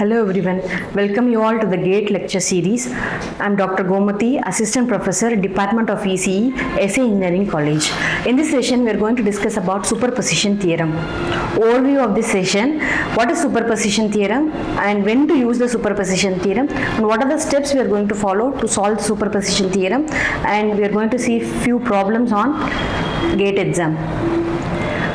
Hello everyone, welcome you all to the GATE lecture series. I am Dr. Gomathi, Assistant Professor, Department of ECE, S.A.E. Engineering College. In this session, we are going to discuss about superposition theorem. Overview of this session, what is superposition theorem and when to use the superposition theorem and what are the steps we are going to follow to solve the superposition theorem, and we are going to see few problems on GATE exam.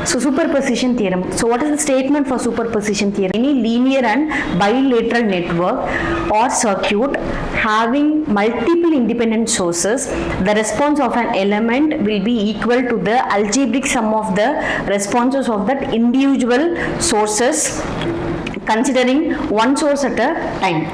So superposition theorem. So what is the statement for superposition theorem? Any linear and bilateral network or circuit having multiple independent sources, the response of an element will be equal to the algebraic sum of the responses of that individual sources, considering one source at a time.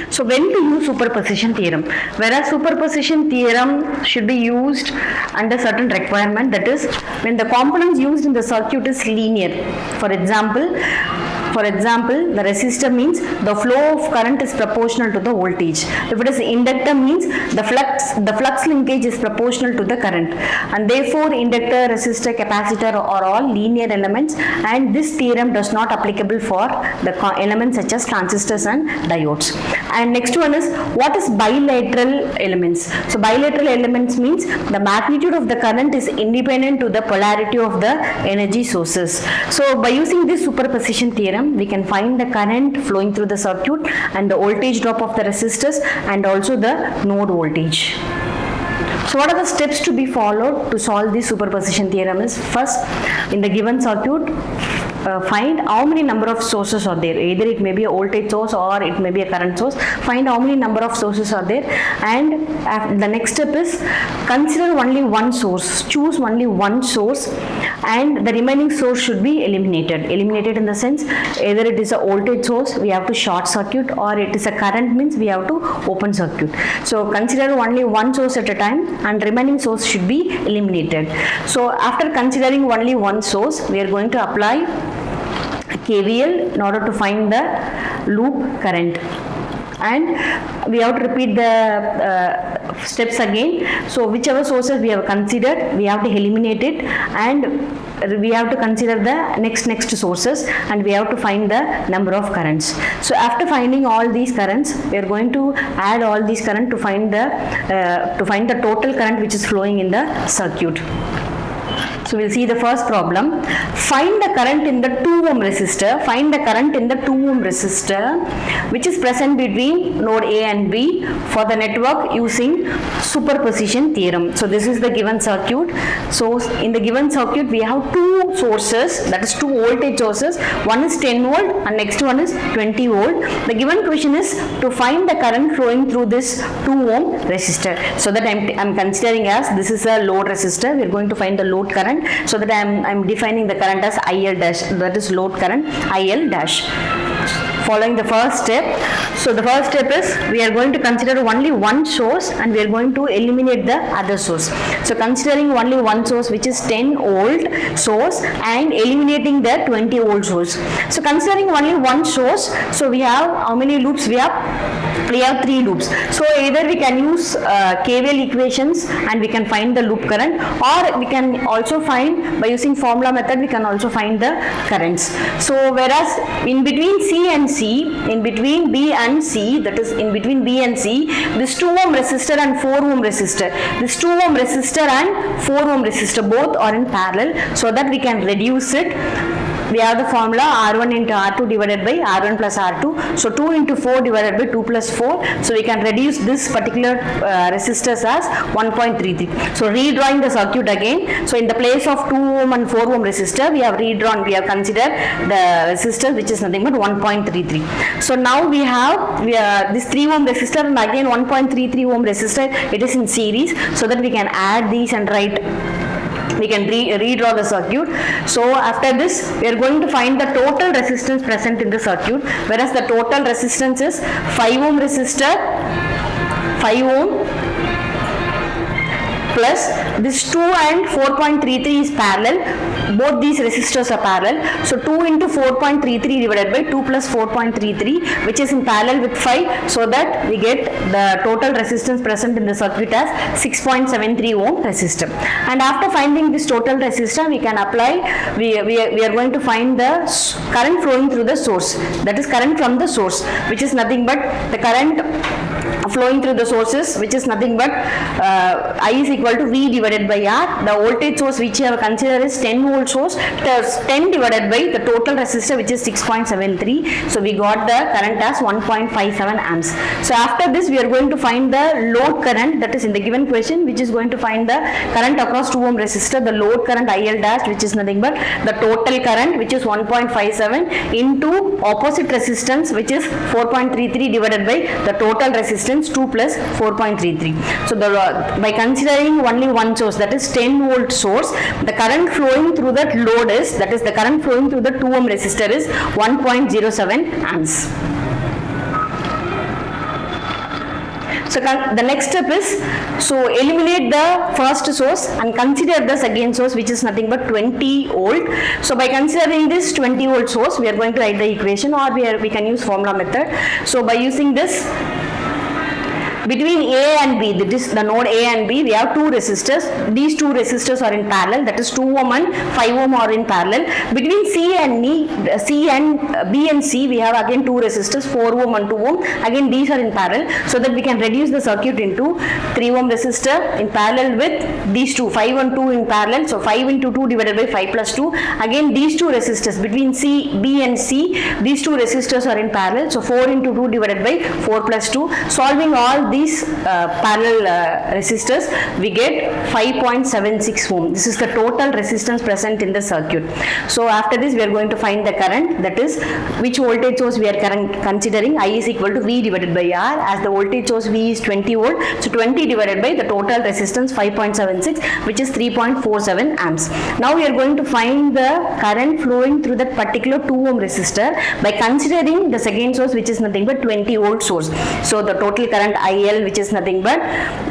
So when to use superposition theorem? Whereas superposition theorem should be used under certain requirement, that is when the components used in the circuit is linear. For example, the resistor means the flow of current is proportional to the voltage. If it is inductor means the flux linkage is proportional to the current, and therefore inductor, resistor, capacitor are all linear elements, and this theorem does not applicable for the elements such as transistors and diodes. And next one is, what is bilateral elements? So bilateral elements means the magnitude of the current is independent to the polarity of the energy sources. So by using this superposition theorem, we can find the current flowing through the circuit and the voltage drop of the resistors and also the node voltage. So what are the steps to be followed to solve this superposition theorem is, first, in the given circuit, find how many number of sources are there. Either it may be a voltage source or it may be a current source. Find how many number of sources are there, and the next step is consider only one source. Choose only one source, and the remaining source should be eliminated. Eliminated in the sense, either it is a voltage source, we have to short circuit, or it is a current means we have to open circuit. So consider only one source at a time, and remaining source should be eliminated. So after considering only one source, we are going to apply KVL in order to find the loop current, and we have to repeat the steps again. So whichever sources we have considered, we have to eliminate it, and we have to consider the next sources, and we have to find the number of currents. So after finding all these currents, we are going to add all these current to find the total current which is flowing in the circuit. So we'll see the first problem. Find the current in the 2 ohm resistor. Find the current in the 2 ohm resistor which is present between node A and B for the network using superposition theorem. So this is the given circuit. So in the given circuit we have two sources, that is two voltage sources. One is 10 volt and next one is 20 volt. The given question is to find the current flowing through this 2 ohm resistor. So that I'm considering as this is a load resistor. We are going to find the load current. So that I'm defining the current as IL dash, that is load current IL dash. Following the first step, so the first step is we are going to consider only one source and we are going to eliminate the other source. So considering only one source which is 10 volt source and eliminating the 20 volt source. So considering only one source, so we have how many loops we have? We have 3 loops. So either we can use KVL equations and we can find the loop current, or we can also find by using formula method we can also find the currents. So whereas in between C and C, in between B and C, that is in between B and C, this 2 ohm resistor and 4 ohm resistor, this 2 ohm resistor and 4 ohm resistor both are in parallel, so that we can reduce it. We have the formula R1 into R2 divided by R1 plus R2. So 2 into 4 divided by 2 plus 4. So we can reduce this particular resistors as 1.33. So redrawing the circuit again. So in the place of 2 ohm and 4 ohm resistor, we have considered the resistor which is nothing but 1.33. So now we have this 3 ohm resistor and again 1.33 ohm resistor. It is in series, so that we can add these and write. We can redraw the circuit. So after this, we are going to find the total resistance present in the circuit, whereas the total resistance is 5 ohm resistor, 5 ohm, plus this 2 and 4.33 is parallel. Both these resistors are parallel. So 2 into 4.33 divided by 2 plus 4.33, which is in parallel with 5, so that we get the total resistance present in the circuit as 6.73 ohm resistor. And after finding this total resistor, we can apply, we are going to find the current flowing through the source, that is current from the source, which is nothing but the current flowing through the sources, which is nothing but I is equal to V divided by R. The voltage source which you have considered is 10 volt source, 10 divided by the total resistor, which is 6.73. So we got the current as 1.57 amps. So after this, we are going to find the load current, that is in the given question, which is going to find the current across 2 ohm resistor, the load current IL dash, which is nothing but the total current, which is 1.57 into opposite resistance, which is 4.33 divided by the total resistance 2 plus 4.33. So by considering only one source, that is 10 volt source, the current flowing through that load is, that is the current flowing through the 2 ohm resistor is 1.07 amps. So the next step is, so eliminate the first source and consider the second source, which is nothing but 20 volt. So by considering this 20 volt source, we are going to write the equation, or we can use formula method. So by using this, between A and B, the node A and B, we have two resistors. These two resistors are in parallel, that is 2 ohm and 5 ohm are in parallel. Between B and C, we have again two resistors, 4 ohm and 2 ohm. Again, these are in parallel, so that we can reduce the circuit into 3 ohm resistor in parallel with these two, 5 and 2 in parallel. So 5 into 2 divided by 5 plus 2. Again, these two resistors between B and C, these two resistors are in parallel. So 4 into 2 divided by 4 plus 2. Solving all these parallel resistors, we get 5.76 ohm. This is the total resistance present in the circuit. So after this, we are going to find the current, that is which voltage source we are considering. I is equal to V divided by R, as the voltage source V is 20 volt. So 20 divided by the total resistance 5.76, which is 3.47 amps. Now we are going to find the current flowing through that particular 2 ohm resistor by considering the second source, which is nothing but 20 volt source. So the total current IL, which is nothing but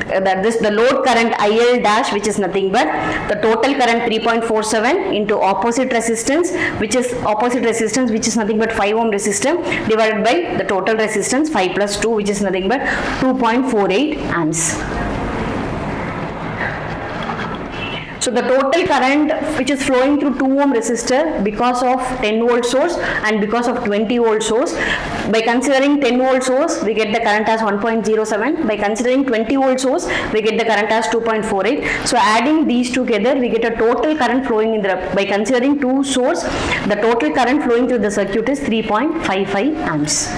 the load current IL dash, which is nothing but the total current 3.47 into opposite resistance, which is nothing but 5 ohm resistor, divided by the total resistance 5 plus 2, which is nothing but 2.48 amps. So the total current which is flowing through 2 ohm resistor because of 10 volt source and because of 20 volt source, by considering 10 volt source, we get the current as 1.07. By considering 20 volt source, we get the current as 2.48. So adding these together, we get a total current flowing in the, by considering two source, the total current flowing through the circuit is 3.55 amps.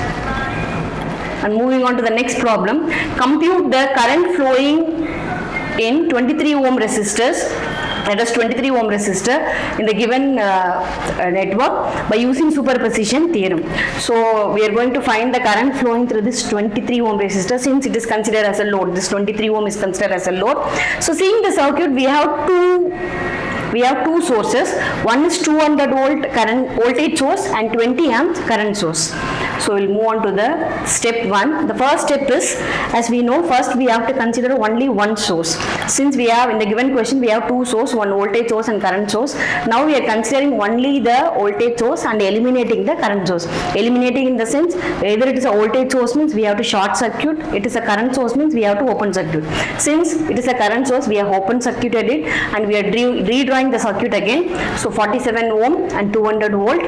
And moving on to the next problem, compute the current flowing in 23 ohm resistors, that is 23 ohm resistor in the given network by using superposition theorem. So we are going to find the current flowing through this 23 ohm resistor, since it is considered as a load. This 23 ohm is considered as a load. So seeing the circuit, we have two sources. One is 200 volt current voltage source and 20 amps current source. So we'll move on to the step 1. The first step is, as we know, first we have to consider only one source. Since we have in the given question, we have two sources, one voltage source and current source. Now we are considering only the voltage source and eliminating the current source. Eliminating in the sense, either it is a voltage source means we have to short circuit, it is a current source means we have to open circuit. Since it is a current source, we have open circuited it and we are redrawing the circuit again. So 47 ohm and 200 volt.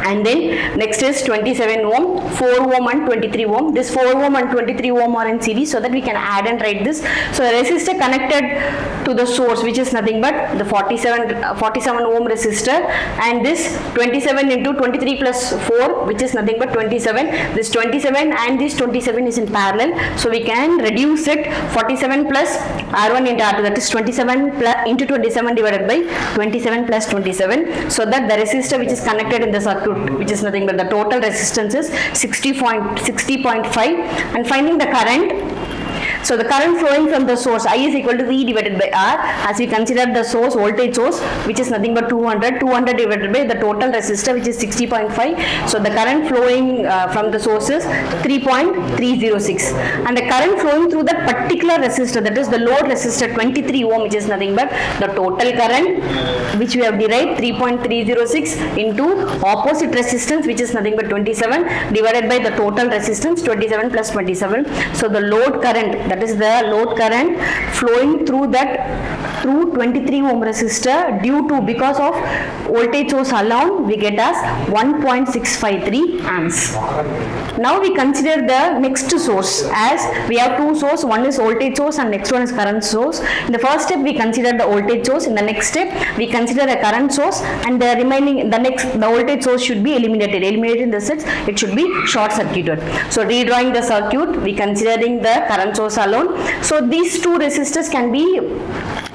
And then next is 27 ohm, 4 ohm and 23 ohm. This 4 ohm and 23 ohm are in series, so that we can add and write this. So a resistor connected to the source, which is nothing but the 47 ohm resistor, and this 27 into 23 plus 4, which is nothing but 27. This 27 and this 27 is in parallel, so we can reduce it. 47 plus R1 into R2, that is 27 plus into 27 divided by 27 plus 27, so that the resistor which is connected in the circuit, which is nothing but the total resistance is 60.5, and finding the current. So the current flowing from the source I is equal to V divided by R, as we consider the source, voltage source, which is nothing but 200 divided by the total resistor, which is 60.5. So the current flowing from the source is 3.306, and the current flowing through that particular resistor, that is the load resistor 23 ohm, which is nothing but the total current which we have derived 3.306 into opposite resistance, which is nothing but 27, divided by the total resistance 27 plus 27. So the load current, that is the load current flowing through 23 ohm resistor due to, because of voltage source alone, we get as 1.653 amps. Now we consider the next source, as we have two sources, one is voltage source and next one is current source. In the first step we consider the voltage source, in the next step we consider a current source, and the remaining, the voltage source should be eliminated in the sense it should be short circuited. So redrawing the circuit, we considering the current source alone. So these two resistors can be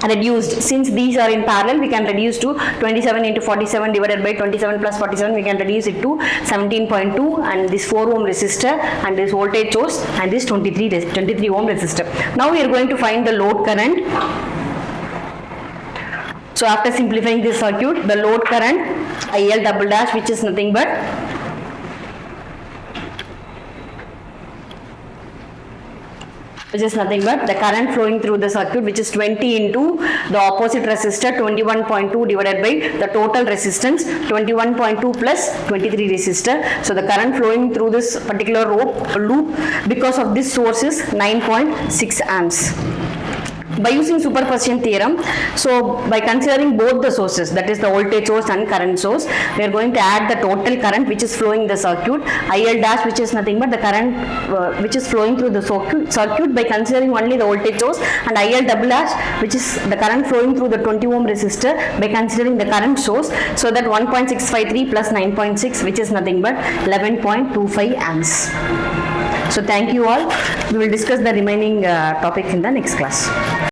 reduced. Since these are in parallel, we can reduce to 27 into 47 divided by 27 plus 47, we can reduce it to 17.2, and this 4 ohm resistor and this voltage source and this 23 ohm resistor. Now we are going to find the load current. So after simplifying this circuit, the load current IL double dash, which is nothing but the current flowing through the circuit, which is 20 into the opposite resistor 21.2 divided by the total resistance 21.2 plus 23 resistor. So the current flowing through this particular loop because of this source is 9.6 amps. By using superposition theorem, so by considering both the sources, that is the voltage source and current source, we are going to add the total current which is flowing in the circuit, IL dash, which is nothing but the current which is flowing through the circuit by considering only the voltage source, and IL double dash, which is the current flowing through the 20 ohm resistor by considering the current source. So that 1.653 plus 9.6, which is nothing but 11.25 amps. So thank you all. We will discuss the remaining topic in the next class.